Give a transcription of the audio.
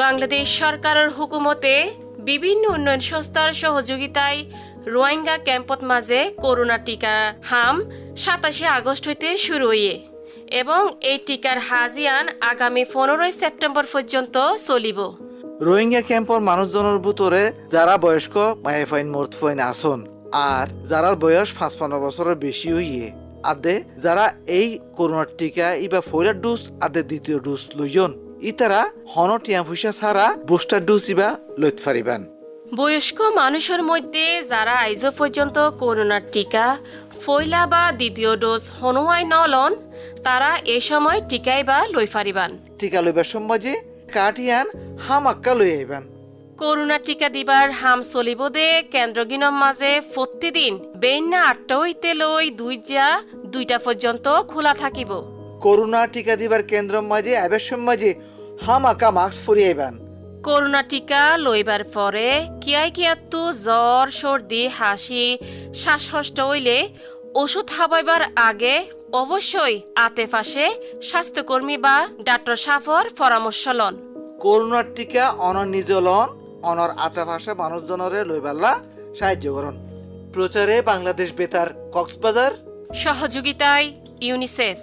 বাংলাদেশ সরকারের হুকুমতে বিভিন্ন উন্নয়ন সংস্থার সহযোগিতায় রোহিঙ্গা ক্যাম্পত মাঝে করোনা টিকা হাম 27 আগস্ট হইতে শুরু হইয়ে এবং এই টিকার হাজিয়ান আগামী 15 সেপ্টেম্বর পর্যন্ত চলিব। রোহিঙ্গা ক্যাম্পর মানুষজনের ভিতরে যারা বয়স্ক মায়েফাইন মর্তফাইন আসন আর যারার বয়স 55 বছরের বেশি হইয়ে আদে যারা এই করোনার টিকা ইবা ফইলার ডোজ আদে দ্বিতীয় ডোজ লইয়ন ইতারা হন টিয়া পয়সা ছাড়া বুস্টার ডোজ ইবা লইতে পারিবান। বয়স্ক মানুষের মধ্যে যারা আইজ পর্যন্ত করোনার টিকা ফইলা বা দ্বিতীয় ডোজ হনুয়াই নলন তারা এই সময় টিকাই বা লই পারিবান। টিকা লইবার সময় যে কাটিয়ান হামাক্কা লই আইবান। করোনা টিকা দিবার হাম চলিব দে কেন্দ্রগিনম মাঝে প্রতিদিন বেইনা 8টা হইতে লই 2টা পর্যন্ত খোলা থাকিব। করোনা টিকা দিবার কেন্দ্র মাঝে আইবার সময় যে হামাক্কা মাস্ক পরি আইবান। করোনা টিকা লইবার পরে কিয়াতু জ্বর সর্দি হাসি শ্বাসকষ্ট হইলে ওষুধ খাবাইবার আগে অবশ্যই আতে পাশে স্বাস্থ্যকর্মী বা ডাক্তার সাফর পরামর্শ লন। করোনার টিকা অনর নিজ লন অনর আতাভাষা মানুষজনরে লইবাল্লা সাহায্য করুন। প্রচারে বাংলাদেশ বেতার কক্সবাজার, সহযোগিতায় ইউনিসেফ।